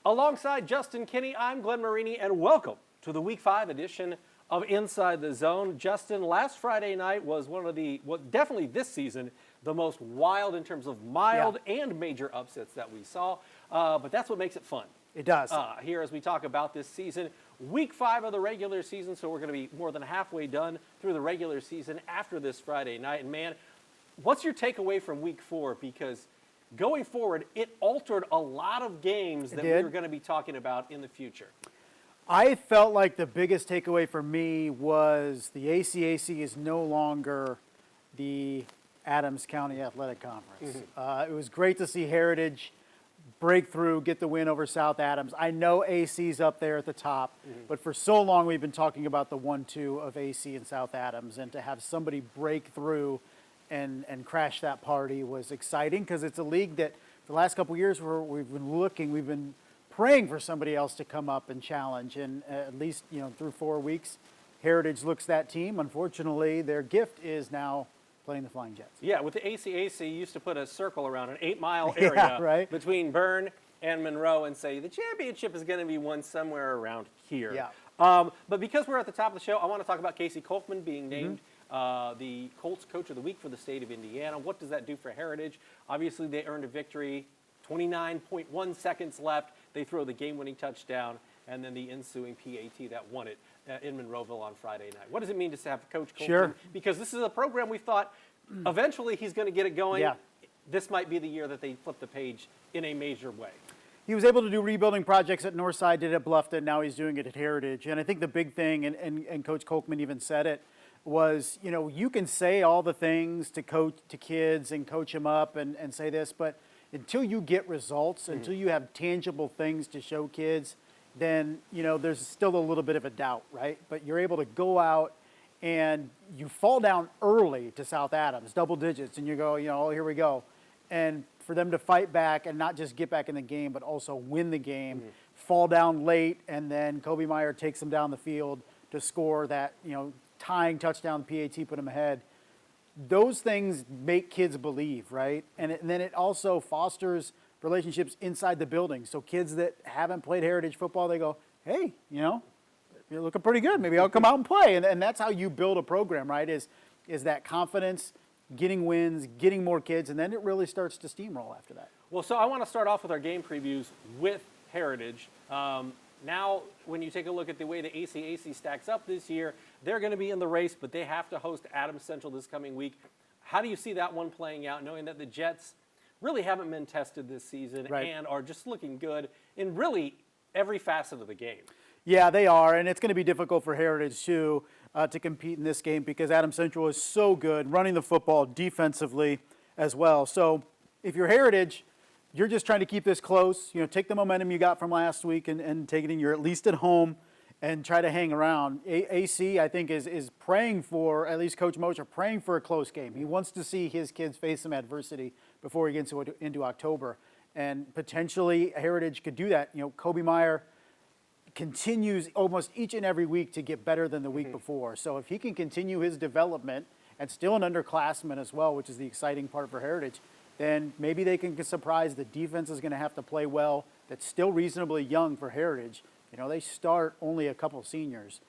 Alongside Justin Kinney, I'm Glenn Marini, and welcome to the Week 5 edition of Inside the Zone. Justin, last Friday night was one of the, definitely this season, the most wild in terms of mild and major upsets that we saw, but that's what makes it fun. It does. Here as we talk about this season, Week 5 of the regular season, so we're going to be more than halfway done through the regular season after this Friday night. And man, what's your takeaway from Week 4? Because going forward, it altered a lot of games that we were going to be talking about in the future. I felt like the biggest takeaway for me was the ACAC is no longer the Adams County Athletic Conference. It was great to see Heritage break through, get the win over South Adams. I know AC's up there at the top, but for so long we've been talking about the 1-2 of AC and South Adams, and to have somebody break through and crash that party was exciting, because it's a league that the last couple of years where we've been praying for somebody else to come up and challenge, and at least through 4 weeks, Heritage looks that team. Unfortunately, their gift is now playing the Flying Jets. Yeah, with the ACAC, you used to put a circle around an 8-mile area between Bern and Monroe and say the championship is going to be won somewhere around here. Yeah. But because we're at the top of the show, I want to talk about Casey Kolkman being named the Colts Coach of the Week for the state of Indiana. What does that do for Heritage? Obviously, they earned a victory. 29.1 seconds left. They throw the game-winning touchdown, and then the ensuing PAT that won it in Monroeville on Friday night. What does it mean to have Coach Kolkman? Sure. Because this is a program we thought eventually he's going to get it going. Yeah. This might be the year that they flip the page in a major way. He was able to do rebuilding projects at Northside, did it at Bluffton, now he's doing it at Heritage. And I think the big thing, and Coach Kolkman even said it, was, you can say all the things to coach to kids and coach them up and say this, but until you get results, until you have tangible things to show kids, then, there's still a little bit of a doubt, right? But you're able to go out and you fall down early to South Adams, double digits, and you go, oh, here we go. And for them to fight back and not just get back in the game, but also win the game, fall down late, and then Kobe Meyer takes them down the field to score that, tying touchdown, PAT put them ahead. Those things make kids believe, right? And then it also fosters relationships inside the building. So kids that haven't played Heritage football, they go, hey, you're looking pretty good. Maybe I'll come out and play. And that's how you build a program, right, is that confidence, getting wins, getting more kids, and then it really starts to steamroll after that. Well, so I want to start off with our game previews with Heritage. Now, when you take a look at the way the ACAC stacks up this year, they're going to be in the race, but they have to host Adams Central this coming week. How do you see that one playing out, knowing that the Jets really haven't been tested this season and are just looking good in really every facet of the game? Yeah, they are, and it's going to be difficult for Heritage, too, to compete in this game because Adams Central is so good running the football defensively as well. So if you're Heritage, you're just trying to keep this close, take the momentum you got from last week and take it in. You're at least at home and try to hang around. AC, I think, is praying for, at least Coach Mosher, praying for a close game. He wants to see his kids face some adversity before he gets into October. And potentially Heritage could do that. Kobe Meyer continues almost each and every week to get better than the week before. So if he can continue his development and still an underclassman as well, which is the exciting part for Heritage, then maybe they can surprise. The defense is going to have to play well. That's still reasonably young for Heritage. They start only a couple seniors.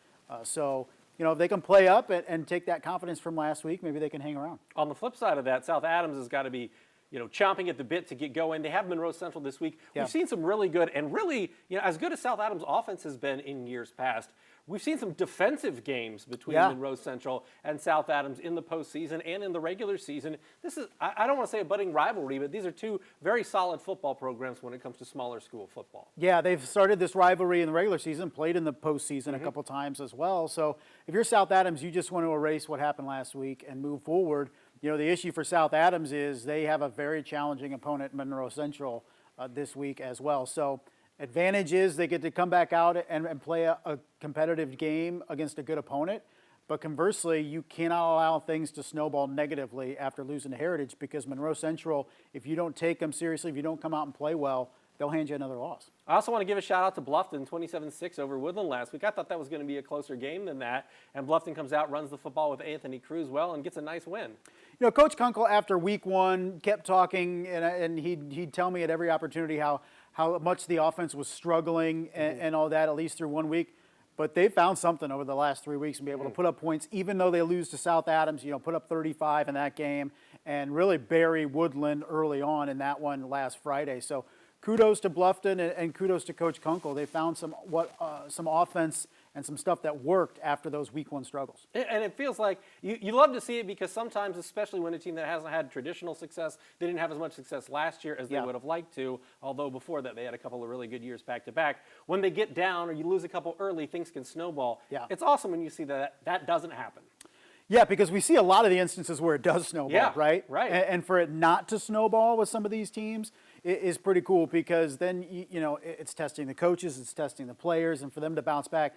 So, if they can play up and take that confidence from last week, maybe they can hang around. On the flip side of that, South Adams has got to be, chomping at the bit to get going. They have Monroe Central this week. Yeah. We've seen some really good, and really, as good as South Adams' offense has been in years past, we've seen some defensive games between Monroe Central and South Adams in the postseason and in the regular season. This is, I don't want to say a budding rivalry, but these are two very solid football programs when it comes to smaller school football. Yeah, they've started this rivalry in the regular season, played in the postseason a couple times as well. So if you're South Adams, you just want to erase what happened last week and move forward. The issue for South Adams is they have a very challenging opponent, Monroe Central, this week as well. So advantage is they get to come back out and play a competitive game against a good opponent. But conversely, you cannot allow things to snowball negatively after losing to Heritage, because Monroe Central, if you don't take them seriously, if you don't come out and play well, they'll hand you another loss. I also want to give a shout out to Bluffton, 27-6 over Woodland last week. I thought that was going to be a closer game than that. And Bluffton comes out, runs the football with Anthony Cruz well, and gets a nice win. Coach Kunkel, after week one, kept talking, and he'd tell me at every opportunity how how much the offense was struggling and all that, at least through 1 week. But they found something over the last 3 weeks and be able to put up points, even though they lose to South Adams, put up 35 in that game and really bury Woodland early on in that one last Friday. So kudos to Bluffton and kudos to Coach Kunkel. They found some offense and some stuff that worked after those week 1 struggles. And it feels like you love to see it because sometimes, especially when a team that hasn't had traditional success, they didn't have as much success last year as they would have liked to, although before that they had a couple of really good years back to back. When they get down or you lose a couple early, things can snowball. Yeah. It's awesome when you see that doesn't happen. Yeah, because we see a lot of the instances where it does snowball, Yeah, right? right. And for it not to snowball with some of these teams is pretty cool because then, it's testing the coaches, it's testing the players, and for them to bounce back.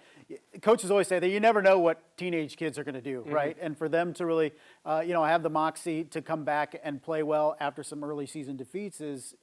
Coaches always say that you never know what teenage kids are going to do, right? And for them to really, have the moxie to come back and play well after some early season defeats is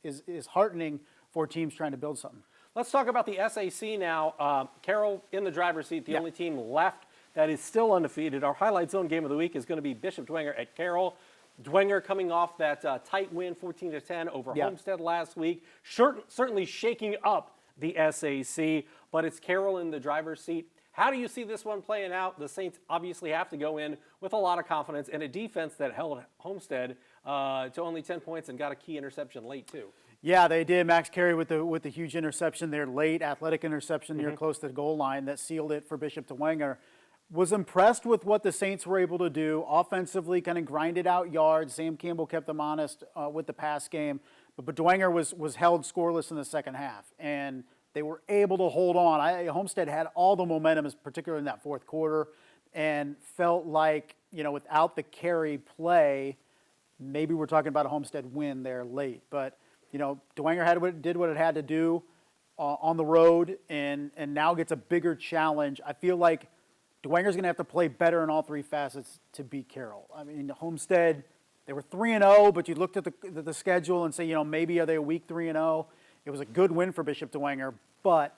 heartening for teams trying to build something. Let's talk about the SAC now. Carroll in the driver's seat, the only team left that is still undefeated. Our highlight zone game of the week is going to be Bishop Dwenger at Carroll. Dwenger coming off that tight win, 14-10 over Homestead last week. Certainly shaking up the SAC, but it's Carroll in the driver's seat. How do you see this one playing out? The Saints obviously have to go in with a lot of confidence and a defense that held Homestead to only 10 points and got a key interception late, too. Yeah, they did. Max Carey with the huge interception there late, athletic interception near close to the goal line that sealed it for Bishop Dwenger. Was impressed with what the Saints were able to do offensively, kind of grinded out yards. Sam Campbell kept them honest with the pass game, but Dwenger was held scoreless in the second half, and they were able to hold on. Homestead had all the momentum, particularly in that fourth quarter, and felt like without the Carey play, maybe we're talking about a Homestead win there late. But Dwenger did what it had to do on the road, and now gets a bigger challenge. I feel like Dwenger's going to have to play better in all 3 facets to beat Carroll. I mean, Homestead, they were 3-0, but you looked at the schedule and say, maybe are they a week 3-0? It was a good win for Bishop Dwenger, but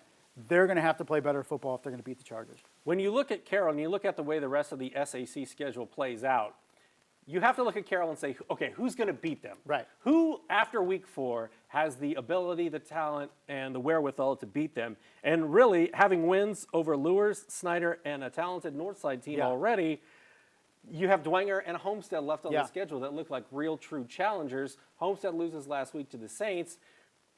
they're going to have to play better football if they're going to beat the Chargers. When you look at Carroll and you look at the way the rest of the SAC schedule plays out, you have to look at Carroll and say, okay, who's going to beat them? Right. Who, after week 4, has the ability, the talent, and the wherewithal to beat them? And really, having wins over Lures, Snyder, and a talented Northside team already, you have Dwenger and Homestead left on the schedule that look like real, true challengers. Homestead loses last week to the Saints.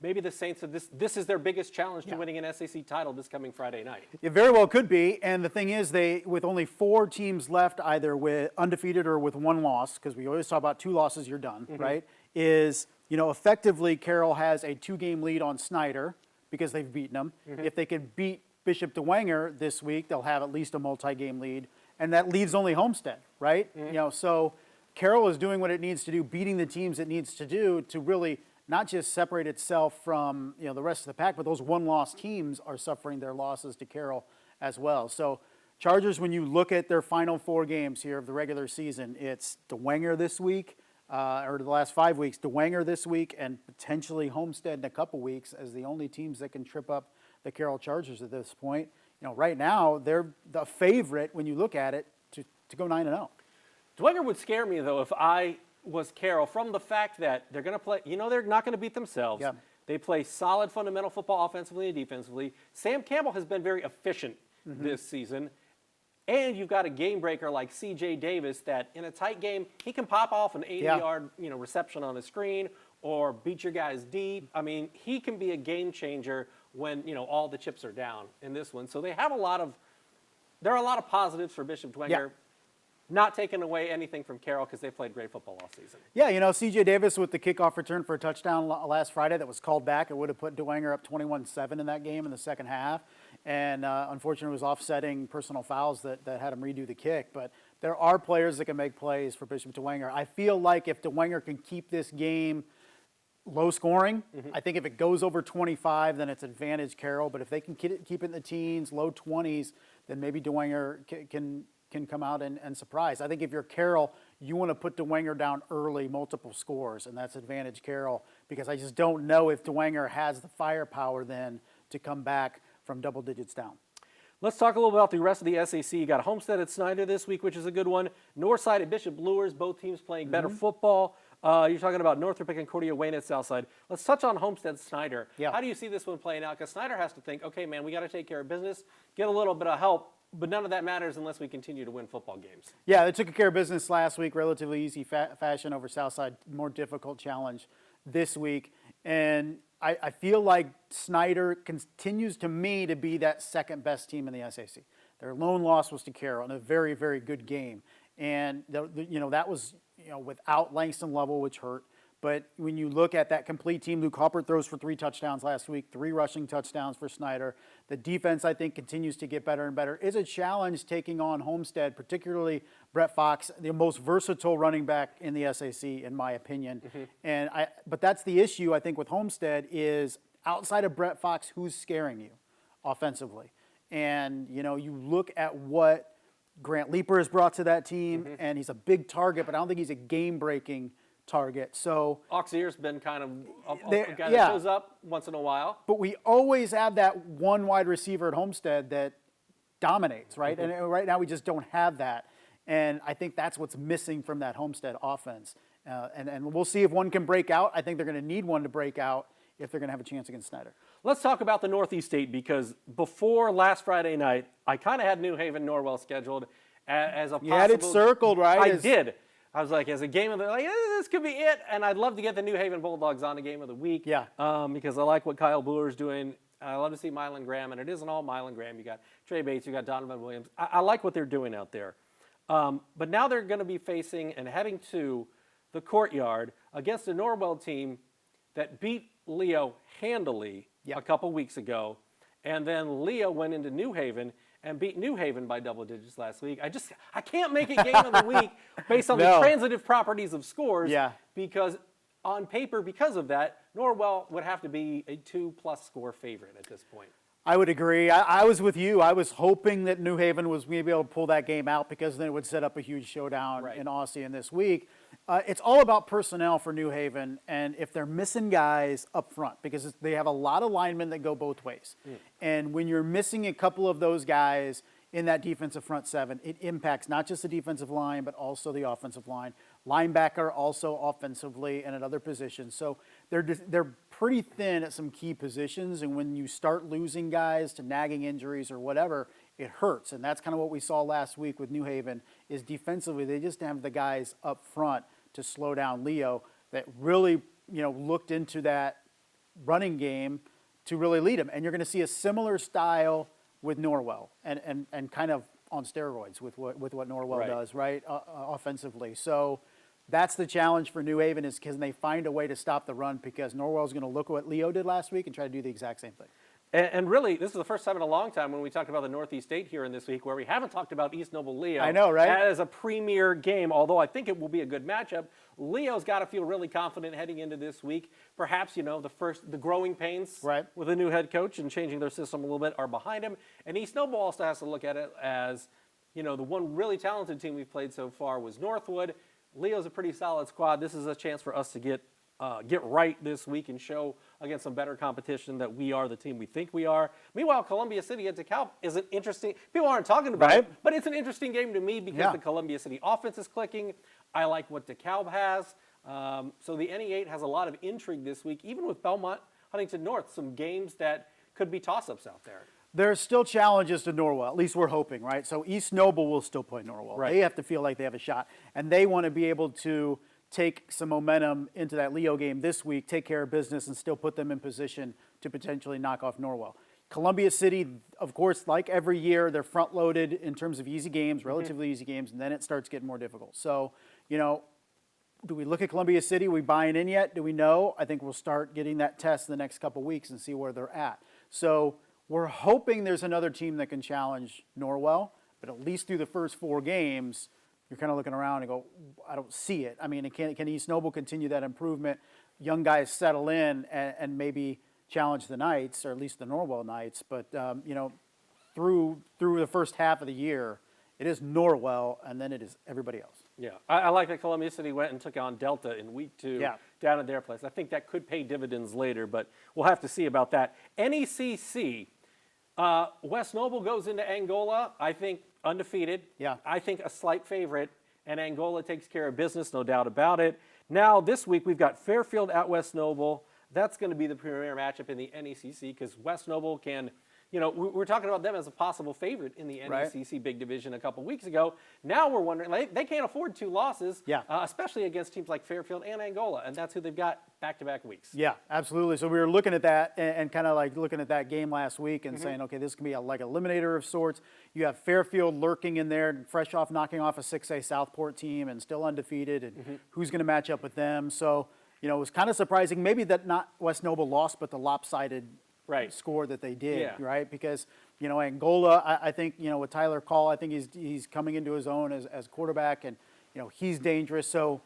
Maybe the Saints, this is their biggest challenge to winning an SAC title this coming Friday night. It very well could be, and the thing is, with only 4 teams left, either with undefeated or with 1 loss, because we always talk about 2 losses, you're done, right? Effectively, Carroll has a 2-game lead on Snyder because they've beaten them. If they can beat Bishop Dwenger this week, they'll have at least a multi-game lead, and that leaves only Homestead, right? So Carroll is doing what it needs to do, beating the teams it needs to do to really not just separate itself from the rest of the pack, but those 1-loss teams are suffering their losses to Carroll as well. So Chargers, when you look at their final 4 games here of the regular season, it's Dwenger this week, or the last 5 weeks, Dwenger this week, and potentially Homestead in a couple weeks as the only teams that can trip up the Carroll Chargers at this point. Right now, they're the favorite when you look at it to go 9-0. Dwenger would scare me, though, if I was Carroll, from the fact that they're going to play, they're not going to beat themselves. Yeah. They play solid fundamental football offensively and defensively. Sam Campbell has been very efficient this season. And you've got a game breaker like C.J. Davis that in a tight game, he can pop off an 80-yard reception on the screen or beat your guys deep. I mean, he can be a game changer when, all the chips are down in this one. So there are a lot of positives for Bishop Dwenger. Yeah. Not taking away anything from Carroll because they played great football all season. Yeah, C.J. Davis with the kickoff return for a touchdown last Friday that was called back. It would have put Dwenger up 21-7 in that game in the second half. And unfortunately, it was offsetting personal fouls that had him redo the kick. But there are players that can make plays for Bishop Dwenger. I feel like if Dwenger can keep this game low scoring, I think if it goes over 25, then it's advantage Carroll. But if they can keep it in the teens, low 20s, then maybe Dwenger can come out and surprise. I think if you're Carroll, you want to put Dwenger down early, multiple scores, and that's advantage Carroll, because I just don't know if Dwenger has the firepower then to come back from double digits down. Let's talk a little about the rest of the SAC. You got Homestead at Snyder this week, which is a good one. Northside at Bishop Lures, both teams playing better football. You're talking about Northrop and Concordia, Wayne at Southside. Let's touch on Homestead Snyder. Yeah. How do you see this one playing out? Because Snyder has to think, okay, man, we got to take care of business, get a little bit of help, but none of that matters unless we continue to win football games. Yeah, they took care of business last week, relatively easy fashion over Southside, more difficult challenge this week. And I feel like Snyder continues to me to be that second best team in the SAC. Their lone loss was to Carroll in a very, very good game. And, that was, without Langston Lovell, which hurt. But when you look at that complete team, Luke Huppert throws for 3 touchdowns last week, 3 rushing touchdowns for Snyder. The defense, I think, continues to get better and better. It's a challenge taking on Homestead, particularly Brett Fox, the most versatile running back in the SAC, in my opinion. But that's the issue, I think, with Homestead is outside of Brett Fox, who's scaring you offensively? And, you look at what Grant Leeper has brought to that team, and he's a big target, but I don't think he's a game-breaking target. So Auxier's been kind of a guy that shows up once in a while. But we always have that one wide receiver at Homestead that dominates, right? And right now we just don't have that. And I think that's what's missing from that Homestead offense. And we'll see if one can break out. I think they're going to need one to break out if they're going to have a chance against Snyder. Let's talk about the Northeast State, because before last Friday night, I kind of had New Haven Norwell scheduled as a possible. You had it circled, right? I did. I was like, as a game of the, this could be it. And I'd love to get the New Haven Bulldogs on a game of the week. Yeah. Because I like what Kyle Brewer's doing. I love to see Mylan Graham, and it isn't all Mylan Graham. You got Trey Bates, you got Donovan Williams. I like what they're doing out there. But now they're going to be facing and heading to the Courtyard against a Norwell team that beat Leo handily a couple weeks ago. And then Leo went into New Haven and beat New Haven by double digits last week. I can't make it game of the week based on the transitive properties of scores. Yeah. Because on paper, because of that, Norwell would have to be a 2+ score favorite at this point. I would agree. I was with you. I was hoping that New Haven was going to be able to pull that game out because then it would set up a huge showdown in Ossian this week. It's all about personnel for New Haven, and if they're missing guys up front, because they have a lot of linemen that go both ways. And when you're missing a couple of those guys in that defensive front seven, it impacts not just the defensive line, but also the offensive line. Linebacker also offensively and at other positions. So they're pretty thin at some key positions, and when you start losing guys to nagging injuries or whatever, it hurts. And that's kind of what we saw last week with New Haven, is defensively they just have the guys up front to slow down Leo that really, looked into that running game to really lead him. And you're going to see a similar style with Norwell and kind of on steroids with what Norwell does, right, offensively. So that's the challenge for New Haven, is can they find a way to stop the run, because Norwell's going to look at what Leo did last week and try to do the exact same thing. And really, this is the first time in a long time when we talked about the Northeast State here in this week where we haven't talked about East Noble Leo. I know, right? As a premier game, although I think it will be a good matchup. Leo's got to feel really confident heading into this week. Perhaps, the growing pains with a new head coach and changing their system a little bit are behind him. And East Noble also has to look at it as, the one really talented team we've played so far was Northwood. Leo's a pretty solid squad. This is a chance for us to get right this week and show against some better competition that we are the team we think we are. Meanwhile, Columbia City at DeKalb is an interesting, people aren't talking about it, but it's an interesting game to me because the Columbia City offense is clicking. I like what DeKalb has. So the NE8 has a lot of intrigue this week, even with Belmont, Huntington North, some games that could be toss-ups out there. There's still challenges to Norwell, at least we're hoping, right? So East Noble will still play Norwell. They have to feel like they have a shot, and they want to be able to take some momentum into that Leo game this week, take care of business, and still put them in position to potentially knock off Norwell. Columbia City, of course, like every year, they're front-loaded in terms of easy games, relatively easy games, and then it starts getting more difficult. So, do we look at Columbia City? Are we buying in yet? Do we know? I think we'll start getting that test in the next couple weeks and see where they're at. So we're hoping there's another team that can challenge Norwell, but at least through the first 4 games, you're kind of looking around and go, I don't see it. I mean, can East Noble continue that improvement? Young guys settle in and maybe challenge the Knights, or at least the Norwell Knights. But, through the first half of the year, it is Norwell, and then it is everybody else. Yeah, I like that Columbia City went and took on Delta in week 2 down at their place. I think that could pay dividends later, but we'll have to see about that. NECC, West Noble goes into Angola, I think, undefeated. Yeah. I think a slight favorite, and Angola takes care of business, no doubt about it. Now, this week, we've got Fairfield at West Noble. That's going to be the premier matchup in the NECC because West Noble can, we were talking about them as a possible favorite in the NECC Big Division a couple weeks ago. Now we're wondering, they can't afford 2 losses, especially against teams like Fairfield and Angola, and that's who they've got back-to-back weeks. Yeah, absolutely. So we were looking at that and kind of like looking at that game last week and saying, okay, this can be like eliminator of sorts. You have Fairfield lurking in there, fresh off knocking off a 6A Southport team and still undefeated, and who's going to match up with them? So, it was kind of surprising, maybe that not West Noble lost, but the lopsided score that they did, right? Because, Angola, I think, with Tyler Call, I think he's coming into his own as quarterback, and, he's dangerous. So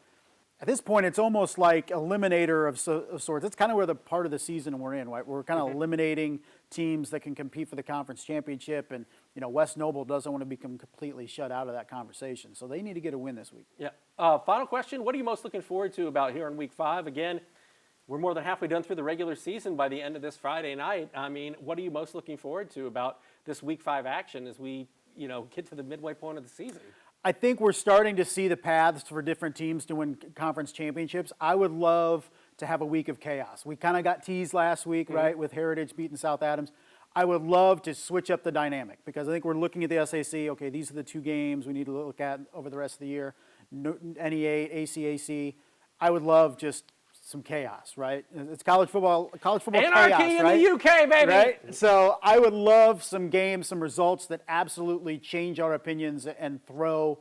at this point, it's almost like eliminator of sorts. It's kind of where the part of the season we're in, right? We're kind of eliminating teams that can compete for the conference championship, and, West Noble doesn't want to become completely shut out of that conversation. So they need to get a win this week. Yeah. Final question, what are you most looking forward to about here in Week 5? Again, we're more than halfway done through the regular season by the end of this Friday night. I mean, what are you most looking forward to about this Week 5 action as we, get to the midway point of the season? I think we're starting to see the paths for different teams to win conference championships. I would love to have a week of chaos. We kind of got teased last week, right, with Heritage beating South Adams. I would love to switch up the dynamic because I think we're looking at the SAC. Okay, these are the 2 games we need to look at over the rest of the year. NEA, ACAC. I would love just some chaos, right? It's college football Anarchy chaos, right? in the UK, baby! Right? So I would love some games, some results that absolutely change our opinions and throw,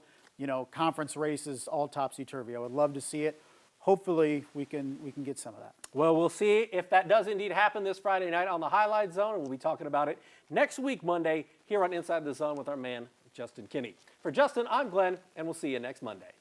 conference races all topsy-turvy. I would love to see it. Hopefully we can get some of that. Well, we'll see if that does indeed happen this Friday night on the Highlight Zone, and we'll be talking about it next week, Monday, here on Inside the Zone with our man, Justin Kinney. For Justin, I'm Glenn, and we'll see you next Monday.